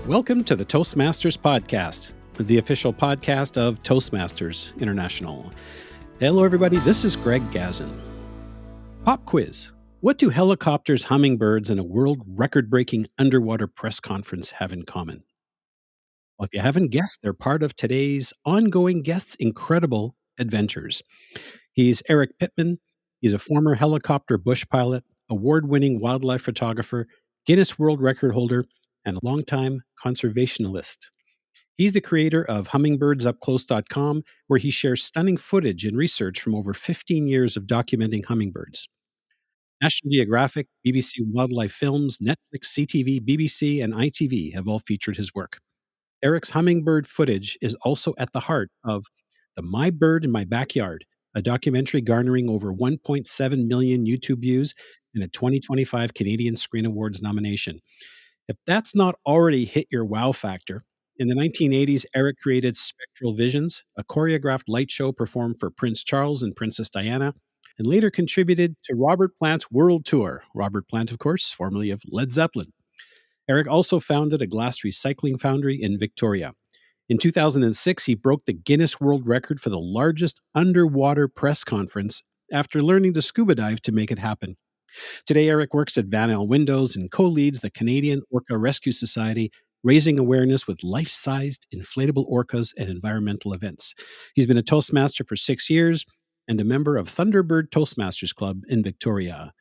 Welcome to the Toastmasters podcast, the official podcast of Toastmasters International. Hello, everybody. This is Greg Gazin. Pop quiz. What do helicopters, hummingbirds, and a world record-breaking underwater press conference have in common? Well, if you haven't guessed, they're part of today's ongoing guest's incredible adventures. He's Eric Pittman. He's a former helicopter bush pilot, award-winning wildlife photographer, Guinness World Record holder, and a longtime conservationalist. He's the creator of hummingbirdsupclose.com, where he shares stunning footage and research from over 15 years of documenting hummingbirds. National Geographic, BBC Wildlife Films, Netflix, CTV, BBC, and ITV have all featured his work. Eric's hummingbird footage is also at the heart of The My Bird in My Backyard, a documentary garnering over 1.7 million YouTube views and a 2025 Canadian Screen Awards nomination. If that's not already hit your wow factor, in the 1980s, Eric created Spectral Visions, a choreographed light show performed for Prince Charles and Princess Diana, and later contributed to Robert Plant's World Tour. Robert Plant, of course, formerly of Led Zeppelin. Eric also founded a glass recycling foundry in Victoria. In 2006, he broke the Guinness World Record for the largest underwater press conference after learning to scuba dive to make it happen. Today, Eric works at Van L Windows and co-leads the Canadian Orca Rescue Society, raising awareness with life-sized inflatable orcas and environmental events. He's been a Toastmaster for 6 years and a member of Thunderbird Toastmasters Club in Victoria.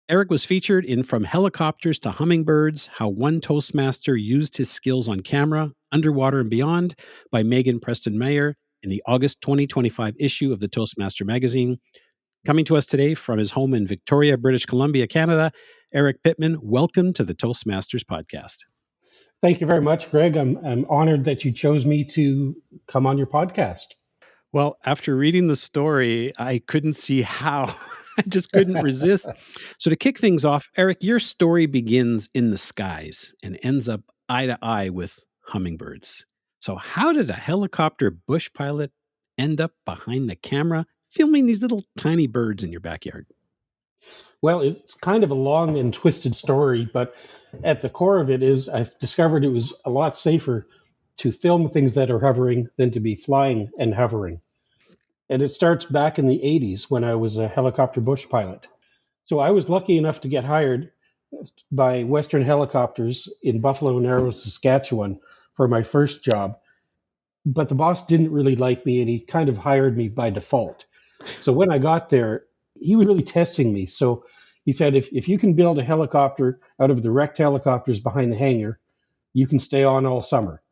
Eric was featured in From Helicopters to Hummingbirds, How One Toastmaster Used His Skills on Camera, Underwater and Beyond by Megan Preston Mayer in the August 2025 issue of the Toastmaster magazine. Coming to us today from his home in Victoria, British Columbia, Canada, Eric Pittman, welcome to the Toastmasters podcast. Thank you very much, Greg. I'm honored that you chose me to come on your podcast. Well, after reading the story, I couldn't see how. I just couldn't resist. So to kick things off, Eric, your story begins in the skies and ends up eye to eye with hummingbirds. So how did a helicopter bush pilot end up behind the camera filming these little tiny birds in your backyard? Well, it's kind of a long and twisted story, but at the core of it is I've discovered it was a lot safer to film things that are hovering than to be flying and hovering. And it starts back in the 80s when I was a helicopter bush pilot. So I was lucky enough to get hired by Western Helicopters in Buffalo Narrows, Saskatchewan for my first job. But the boss didn't really like me and he kind of hired me by default. So when I got there, he was really testing me. So he said, if you can build a helicopter out of the wrecked helicopters behind the hangar, you can stay on all summer.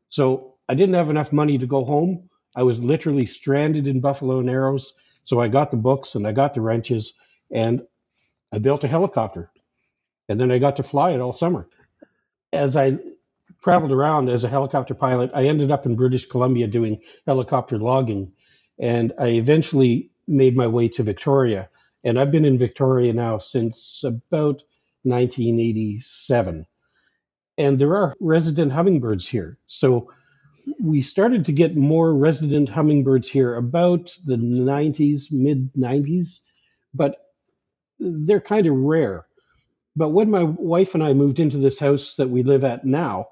So I didn't have enough money to go home. I was literally stranded in Buffalo Narrows. So I got the books and I got the wrenches and I built a helicopter. And then I got to fly it all summer. As I traveled around as a helicopter pilot, I ended up in British Columbia doing helicopter logging. And I eventually made my way to Victoria. And I've been in Victoria now since about 1987. And there are resident hummingbirds here. So we started to get more resident hummingbirds here about the 90s, mid 90s, but they're kind of rare. But when my wife and I moved into this house that we live at now,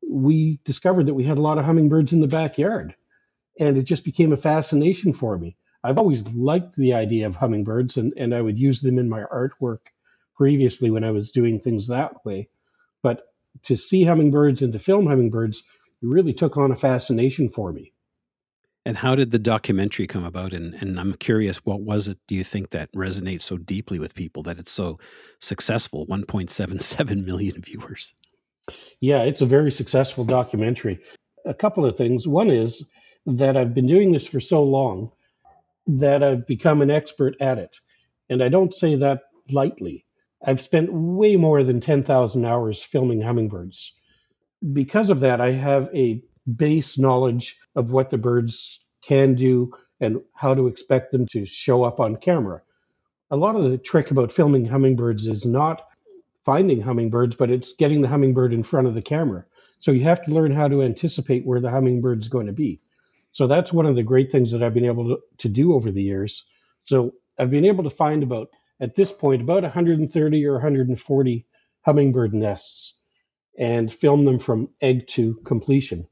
we discovered that we had a lot of hummingbirds in the backyard. And it just became a fascination for me. I've always liked the idea of hummingbirds, and I would use them in my artwork previously when I was doing things that way. But to see hummingbirds and to film hummingbirds, it really took on a fascination for me. And how did the documentary come about? And I'm curious, what was it, do you think, that resonates so deeply with people that it's so successful? 1.77 million viewers. Yeah, it's a very successful documentary. A couple of things. One is that I've been doing this for so long that I've become an expert at it. And I don't say that lightly. I've spent way more than 10,000 hours filming hummingbirds. Because of that, I have a base knowledge of what the birds can do and how to expect them to show up on camera. A lot of the trick about filming hummingbirds is not finding hummingbirds, but it's getting the hummingbird in front of the camera. So you have to learn how to anticipate where the hummingbird's going to be. So that's one of the great things that I've been able to do over the years. So I've been able to find at this point, about 130 or 140 hummingbird nests. and film them from egg to completion.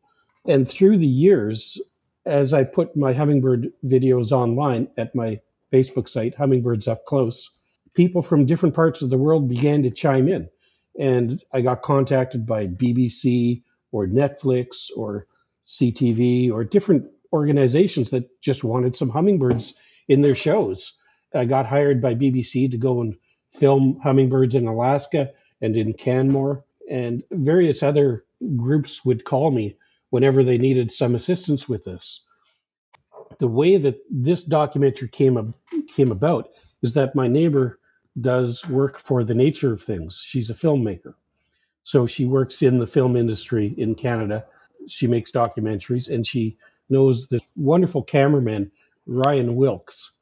And through the years, as I put my hummingbird videos online at my Facebook site, Hummingbirds Up Close, people from different parts of the world began to chime in. And I got contacted by BBC or Netflix or CTV or different organizations that just wanted some hummingbirds in their shows. I got hired by BBC to go and film hummingbirds in Alaska and in Canmore, and various other groups would call me whenever they needed some assistance with this. The way that this documentary came about is that my neighbor does work for the nature of things. She's a filmmaker. So she works in the film industry in Canada. She makes documentaries, and she knows this wonderful cameraman, Ryan Wilkes,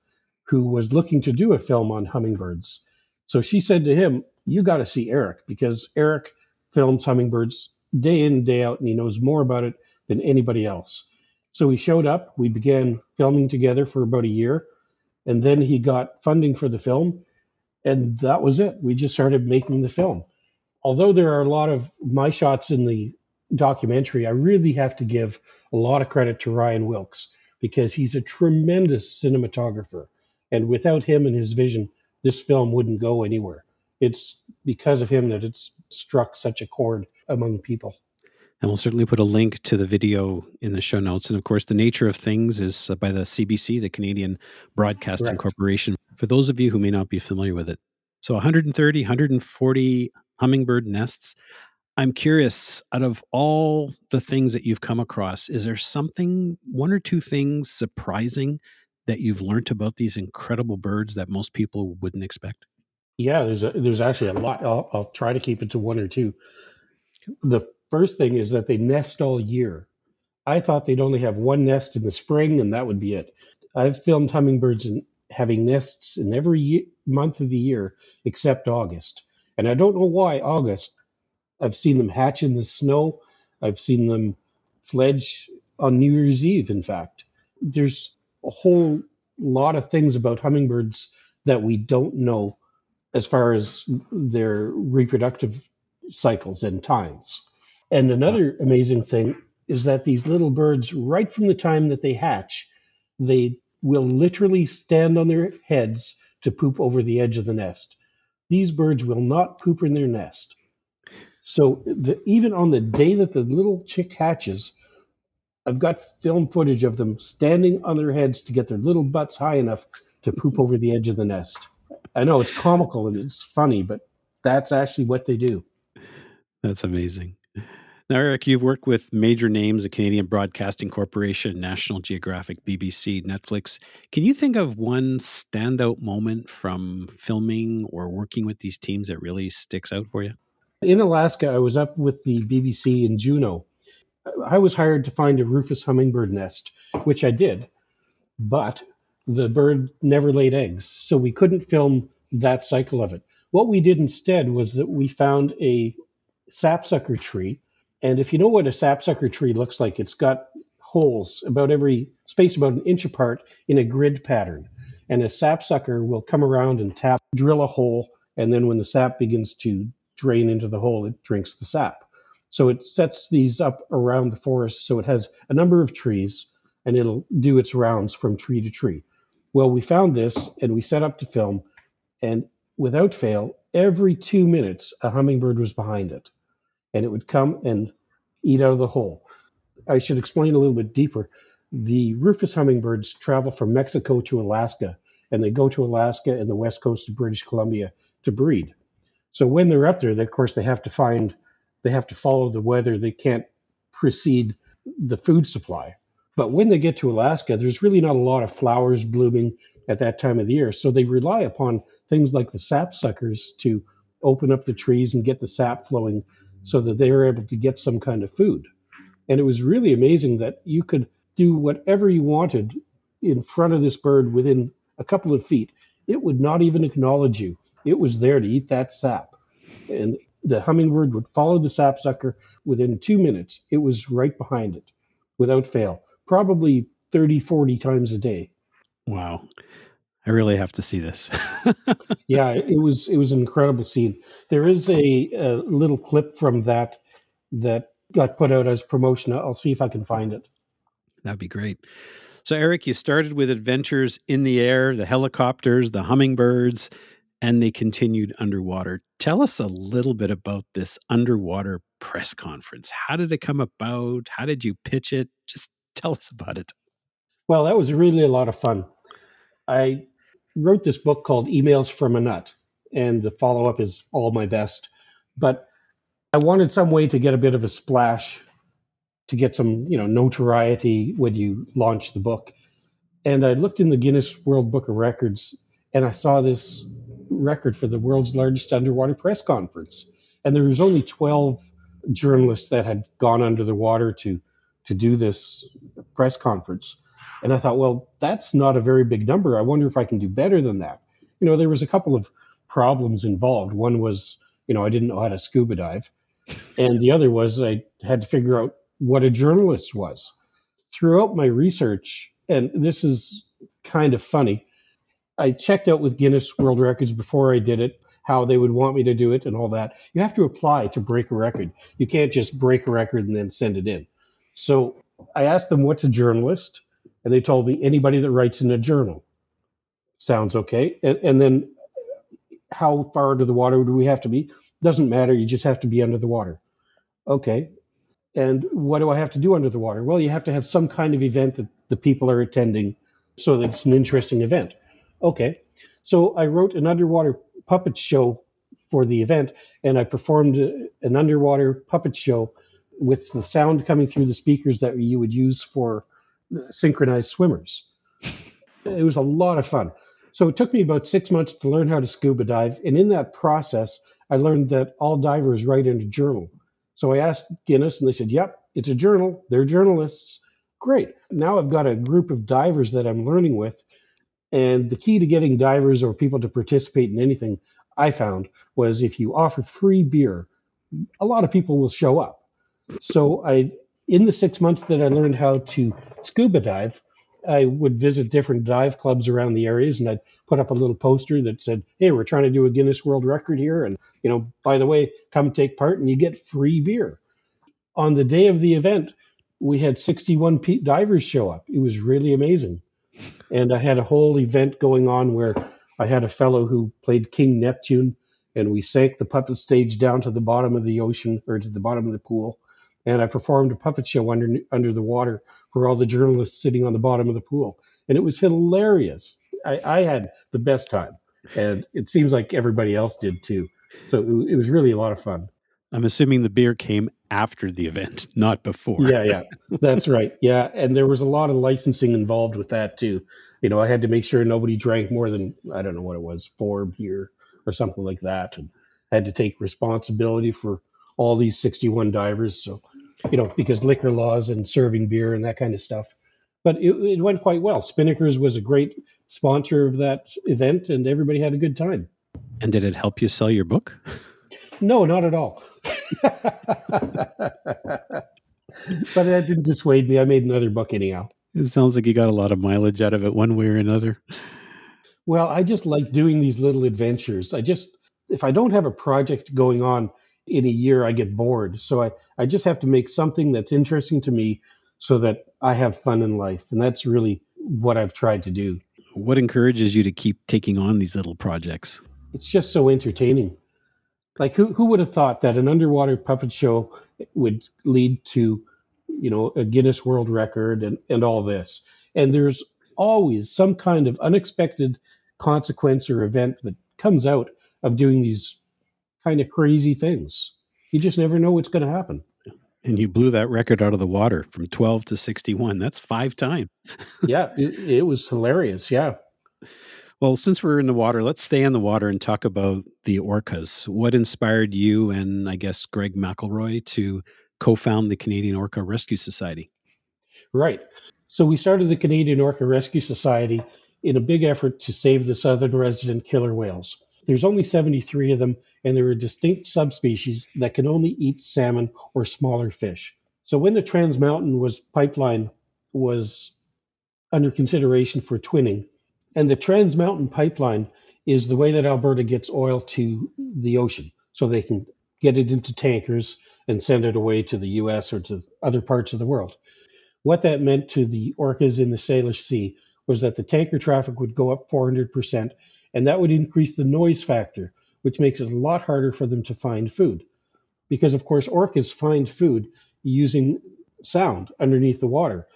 who was looking to do a film on hummingbirds. So she said to him, "You got to see Eric, because Eric films hummingbirds day in and day out, and he knows more about it than anybody else." So he showed up. We began filming together for about a year, and then he got funding for the film, and that was it. We just started making the film. Although there are a lot of my shots in the documentary, I really have to give a lot of credit to Ryan Wilkes, because he's a tremendous cinematographer. And without him and his vision, this film wouldn't go anywhere. It's because of him that it's struck such a chord among people. And we'll certainly put a link to the video in the show notes. And of course, The Nature of Things is by the CBC, the Canadian Broadcasting Correct. Corporation, for those of you who may not be familiar with it. So 130, 140 hummingbird nests. I'm curious, out of all the things that you've come across, is there something, one or two things surprising that you've learned about these incredible birds that most people wouldn't expect? Yeah, there's actually a lot. I'll try to keep it to one or two. The first thing is that they nest all year. I thought they'd only have one nest in the spring, and that would be it. I've filmed hummingbirds having nests in every month of the year except August. And I don't know why August. I've seen them hatch in the snow. I've seen them fledge on New Year's Eve, in fact. There's a whole lot of things about hummingbirds that we don't know as far as their reproductive cycles and times. And Wow. another amazing thing is that these little birds, right from the time that they hatch, they will literally stand on their heads to poop over the edge of the nest. These birds will not poop in their nest. So even on the day that the little chick hatches, I've got film footage of them standing on their heads to get their little butts high enough to poop over the edge of the nest. I know it's comical and it's funny, but that's actually what they do. That's amazing. Now, Eric, you've worked with major names, the Canadian Broadcasting Corporation, National Geographic, BBC, Netflix. Can you think of one standout moment from filming or working with these teams that really sticks out for you? In Alaska, I was up with the BBC in Juneau. I was hired to find a rufous hummingbird nest, which I did, but the bird never laid eggs, so we couldn't film that cycle of it. What we did instead was that we found a sapsucker tree. And if you know what a sapsucker tree looks like, it's got holes about every space about an inch apart in a grid pattern. And a sapsucker will come around and drill a hole, and then when the sap begins to drain into the hole, it drinks the sap. So it sets these up around the forest, so it has a number of trees, and it'll do its rounds from tree to tree. Well, we found this, and we set up to film, and without fail, every 2 minutes, a hummingbird was behind it, and it would come and eat out of the hole. I should explain a little bit deeper. The rufous hummingbirds travel from Mexico to Alaska, and they go to Alaska and the west coast of British Columbia to breed. So when they're up there, of course, they have to follow the weather. They can't precede the food supply. But when they get to Alaska, there's really not a lot of flowers blooming at that time of the year. So they rely upon things like the sapsuckers to open up the trees and get the sap flowing so that they were able to get some kind of food. And it was really amazing that you could do whatever you wanted in front of this bird within a couple of feet. It would not even acknowledge you. It was there to eat that sap. And the hummingbird would follow the sapsucker within 2 minutes. It was right behind it without fail, probably 30, 40 times a day. Wow. I really have to see this. Yeah, it was an incredible scene. There is a little clip from that that got put out as promotion. I'll see if I can find it. That'd be great. So, Eric, you started with adventures in the air, the helicopters, the hummingbirds, and they continued underwater. Tell us a little bit about this underwater press conference. How did it come about? How did you pitch it? Just tell us about it. Well, that was really a lot of fun. I wrote this book called Emails from a Nut, and the follow up is All My Best. But I wanted some way to get a bit of a splash, to get some, notoriety when you launch the book. And I looked in the Guinness World Book of Records, and I saw this record for the world's largest underwater press conference. And there was only 12 journalists that had gone under the water to do this press conference. And I thought, well, that's not a very big number. I wonder if I can do better than that. There was a couple of problems involved. One was, I didn't know how to scuba dive. And the other was I had to figure out what a journalist was. Throughout my research, and this is kind of funny, I checked out with Guinness World Records before I did it, how they would want me to do it and all that. You have to apply to break a record. You can't just break a record and then send it in. So I asked them, what's a journalist? And they told me anybody that writes in a journal. Sounds okay. And then how far under the water do we have to be? Doesn't matter. You just have to be under the water. Okay. And what do I have to do under the water? Well, you have to have some kind of event that the people are attending so that it's an interesting event. Okay. So I wrote an underwater puppet show for the event, and I performed an underwater puppet show with the sound coming through the speakers that you would use for synchronized swimmers. It was a lot of fun. So it took me about 6 months to learn how to scuba dive. And in that process, I learned that all divers write in a journal. So I asked Guinness, and they said, yep, it's a journal. They're journalists. Great. Now I've got a group of divers that I'm learning with. And the key to getting divers or people to participate in anything I found was if you offer free beer, a lot of people will show up. So in the 6 months that I learned how to scuba dive, I would visit different dive clubs around the areas, and I'd put up a little poster that said, hey, we're trying to do a Guinness World Record here. And, by the way, come take part and you get free beer. On the day of the event, we had 61 divers show up. It was really amazing. And I had a whole event going on where I had a fellow who played King Neptune, and we sank the puppet stage down to the bottom of the ocean, or to the bottom of the pool. And I performed a puppet show under the water for all the journalists sitting on the bottom of the pool. And it was hilarious. I had the best time. And it seems like everybody else did too. So it was really a lot of fun. I'm assuming the beer came after the event, not before. Yeah, that's right. Yeah, and there was a lot of licensing involved with that too. I had to make sure nobody drank more than, I don't know what it was, 4 beer or something like that. And I had to take responsibility for all these 61 divers. So, because liquor laws and serving beer and that kind of stuff. But it went quite well. Spinnaker's was a great sponsor of that event, and everybody had a good time. And did it help you sell your book? No, not at all. But that didn't dissuade me. I made another book anyhow. It sounds like you got a lot of mileage out of it one way or another. Well, I just like doing these little adventures. If I don't have a project going on in a year, I get bored. So I just have to make something that's interesting to me so that I have fun in life. And that's really what I've tried to do. What encourages you to keep taking on these little projects? It's just so entertaining. Like who would have thought that an underwater puppet show would lead to, a Guinness World Record and all this. And there's always some kind of unexpected consequence or event that comes out of doing these kind of crazy things. You just never know what's going to happen. And you blew that record out of the water from 12 to 61. That's 5 times. Yeah, it was hilarious. Yeah. Well, since we're in the water, let's stay in the water and talk about the orcas. What inspired you and I guess Greg McElroy to co-found the Canadian Orca Rescue Society? Right. So we started the Canadian Orca Rescue Society in a big effort to save the southern resident killer whales. There's only 73 of them, and they're a distinct subspecies that can only eat salmon or smaller fish. So when the Trans Mountain pipeline was under consideration for twinning, and the Trans Mountain pipeline is the way that Alberta gets oil to the ocean, so they can get it into tankers and send it away to the US or to other parts of the world. What that meant to the orcas in the Salish Sea was that the tanker traffic would go up 400%, and that would increase the noise factor, which makes it a lot harder for them to find food. Because, of course, orcas find food using sound underneath the water,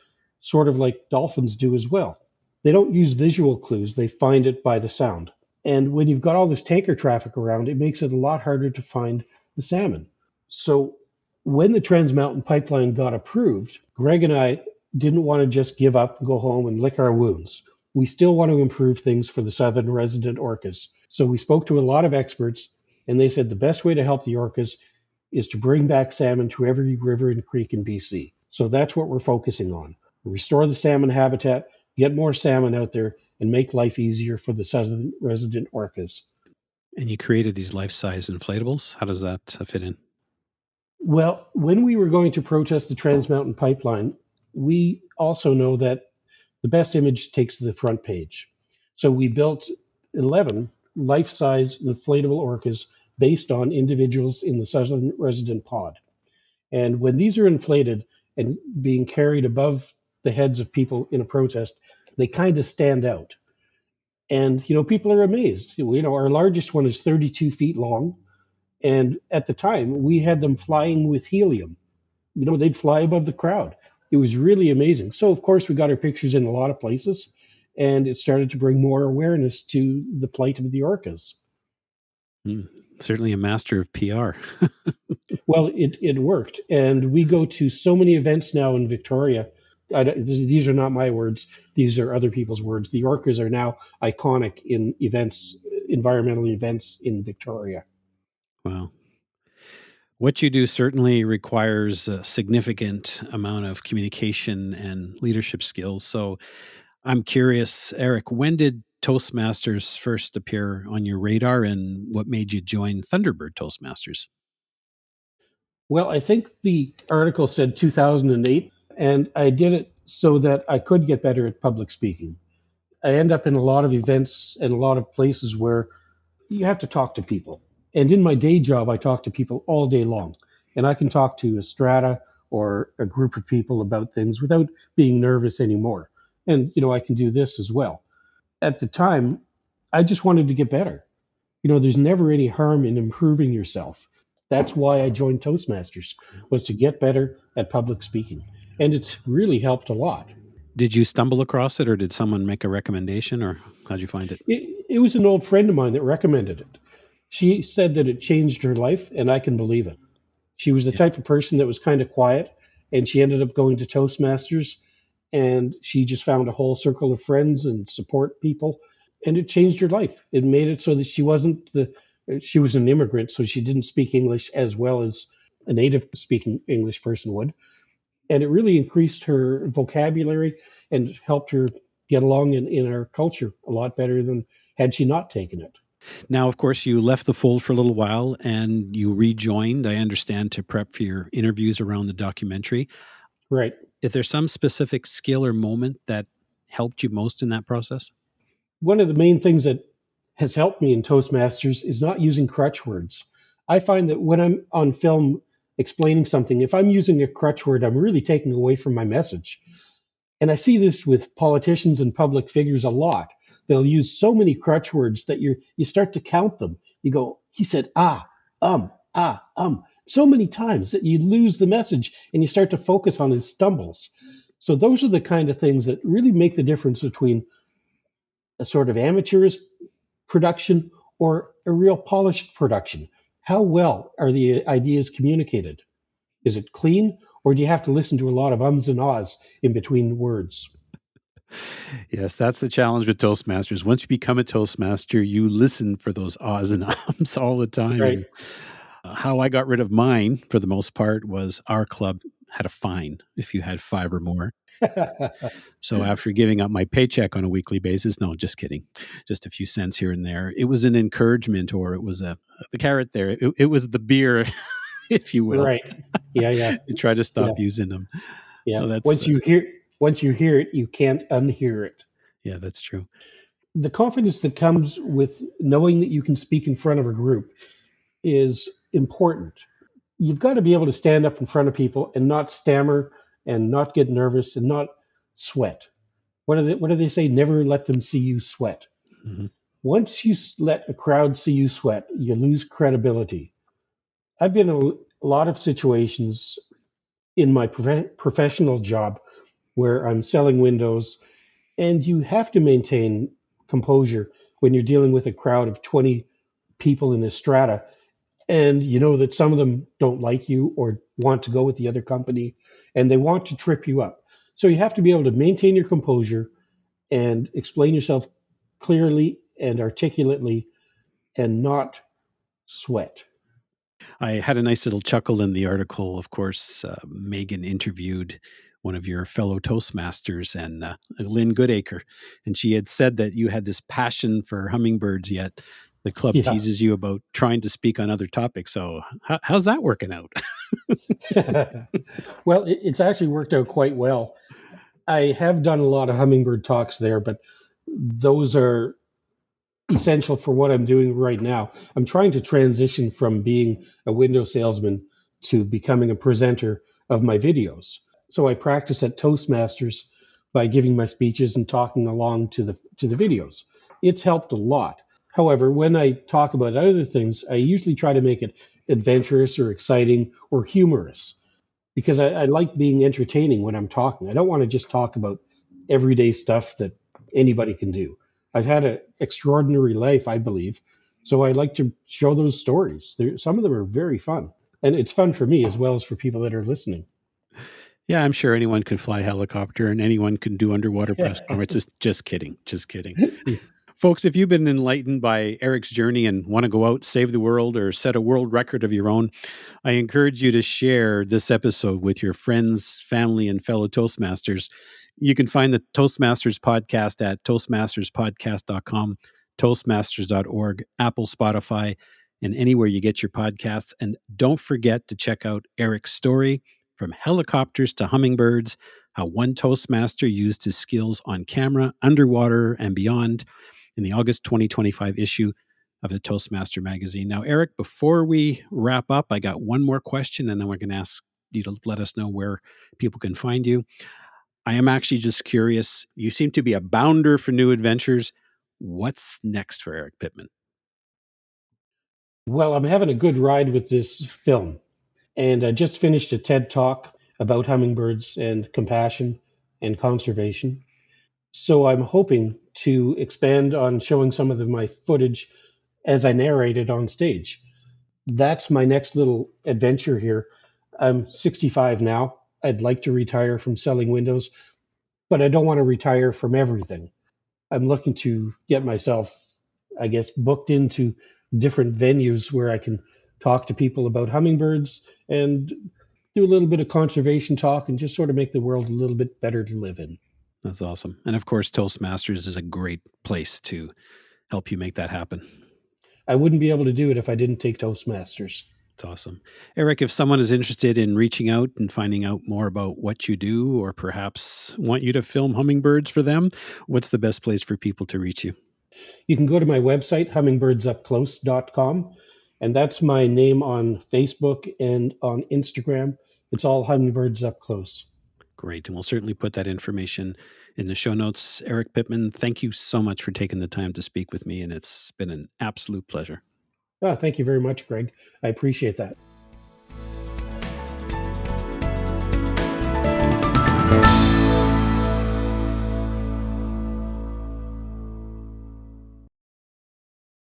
sort of like dolphins do as well. They don't use visual clues, they find it by the sound. And when you've got all this tanker traffic around, it makes it a lot harder to find the salmon. So when the Trans Mountain Pipeline got approved, Greg and I didn't want to just give up, go home, and lick our wounds. We still want to improve things for the southern resident orcas. So we spoke to a lot of experts, and they said the best way to help the orcas is to bring back salmon to every river and creek in BC. So that's what we're focusing on. Restore the salmon habitat, get more salmon out there, and make life easier for the southern resident orcas. And you created these life-size inflatables. How does that fit in? Well, when we were going to protest the Trans Mountain Pipeline, we also know that the best image takes the front page. So we built 11 life-size inflatable orcas based on individuals in the southern resident pod. And when these are inflated and being carried above the heads of people in a protest, they kind of stand out. And, people are amazed. Our largest one is 32 feet long. And at the time, we had them flying with helium. They'd fly above the crowd. It was really amazing. So, of course, we got our pictures in a lot of places, and it started to bring more awareness to the plight of the orcas. Certainly a master of PR. Well, it worked. And we go to so many events now in Victoria. These are not my words. These are other people's words. The orcas are now iconic in events, environmental events in Victoria. Wow. What you do certainly requires a significant amount of communication and leadership skills. So I'm curious, Eric, when did Toastmasters first appear on your radar and what made you join Thunderbird Toastmasters? Well, I think the article said 2008, and I did it so that I could get better at public speaking. I end up in a lot of events and a lot of places where you have to talk to people. And in my day job, I talk to people all day long. And I can talk to a strata or a group of people about things without being nervous anymore. And, I can do this as well. At the time, I just wanted to get better. There's never any harm in improving yourself. That's why I joined Toastmasters, was to get better at public speaking. And it's really helped a lot. Did you stumble across it or did someone make a recommendation or how'd you find it? It was an old friend of mine that recommended it. She said that it changed her life, and I can believe it. She was the type of person that was kind of quiet, and she ended up going to Toastmasters, and she just found a whole circle of friends and support people, and it changed her life. It made it so that she was an immigrant, so she didn't speak English as well as a native speaking English person would. And it really increased her vocabulary and helped her get along in our culture a lot better than had she not taken it. Now, of course, you left the fold for a little while and you rejoined, I understand, to prep for your interviews around the documentary. Right. Is there some specific skill or moment that helped you most in that process? One of the main things that has helped me in Toastmasters is not using crutch words. I find that when I'm on film explaining something, if I'm using a crutch word, I'm really taking away from my message. And I see this with politicians and public figures a lot. They'll use so many crutch words that you start to count them. You go, he said, so many times that you lose the message and you start to focus on his stumbles. So those are the kind of things that really make the difference between a sort of amateurish production or a real polished production. How well are the ideas communicated? Is it clean, or do you have to listen to a lot of ums and ahs in between words? Yes, that's the challenge with Toastmasters. Once you become a Toastmaster, you listen for those ahs and ums all the time. Right. And how I got rid of mine, for the most part, was our club had a fine if you had 5 or more. So after giving up my paycheck on a weekly basis, no, just kidding, just a few cents here and there, it was an encouragement, or it was the carrot there. It was the beer, if you will. Right. Yeah. You try to stop using them. Yeah. No, Once you hear it, you can't unhear it. Yeah, that's true. The confidence that comes with knowing that you can speak in front of a group is important. you've got to be able to stand up in front of people and not stammer and not get nervous and not sweat. What do they say? Never let them see you sweat. Mhm. Once you let a crowd see you sweat, you lose credibility. I've been in a lot of situations in my professional job where I'm selling windows, and you have to maintain composure when you're dealing with a crowd of 20 people in a strata, and you know that some of them don't like you or want to go with the other company, and they want to trip you up. So you have to be able to maintain your composure and explain yourself clearly and articulately and not sweat. I had a nice little chuckle in the article. Of course, Megan interviewed one of your fellow Toastmasters and Lynn Goodacre, and she had said that you had this passion for hummingbirds, yet the club Yeah. teases you about trying to speak on other topics. So, how's that working out? Well, it's actually worked out quite well. I have done a lot of hummingbird talks there, but those are essential for what I'm doing right now. I'm trying to transition from being a window salesman to becoming a presenter of my videos. So I practice at Toastmasters by giving my speeches and talking along to the videos. It's helped a lot. However, when I talk about other things, I usually try to make it adventurous or exciting or humorous because I like being entertaining when I'm talking. I don't want to just talk about everyday stuff that anybody can do. I've had an extraordinary life, I believe. So I like to show those stories. Some of them are very fun. And it's fun for me as well as for people that are listening. Yeah, I'm sure anyone can fly a helicopter and anyone can do underwater press conferences. Just kidding. Just kidding. Folks, if you've been enlightened by Eric's journey and want to go out, save the world, or set a world record of your own, I encourage you to share this episode with your friends, family, and fellow Toastmasters. You can find the Toastmasters podcast at toastmasterspodcast.com, toastmasters.org, Apple, Spotify, and anywhere you get your podcasts. And don't forget to check out Eric's story, From Helicopters to Hummingbirds, how one Toastmaster used his skills on camera, underwater, and beyond, in the August 2025 issue of the Toastmaster magazine. Now, Eric, before we wrap up, I got one more question, and then we're going to ask you to let us know where people can find you. I am actually just curious. You seem to be a bounder for new adventures. What's next for Eric Pittman? Well, I'm having a good ride with this film. And I just finished a TED talk about hummingbirds and compassion and conservation. So I'm hoping to expand on showing some of my footage as I narrated on stage. That's my next little adventure here. I'm 65 now. I'd like to retire from selling windows, but I don't want to retire from everything. I'm looking to get myself, I guess, booked into different venues where I can talk to people about hummingbirds and do a little bit of conservation talk and just sort of make the world a little bit better to live in. That's awesome. And of course, Toastmasters is a great place to help you make that happen. I wouldn't be able to do it if I didn't take Toastmasters. It's awesome. Eric, if someone is interested in reaching out and finding out more about what you do, or perhaps want you to film hummingbirds for them, what's the best place for people to reach you? You can go to my website, hummingbirdsuppclose.com, and that's my name on Facebook and on Instagram. It's all Hummingbirds Up Close. Great. And we'll certainly put that information in the show notes. Eric Pittman, thank you so much for taking the time to speak with me, and it's been an absolute pleasure. Oh, thank you very much, Greg. I appreciate that.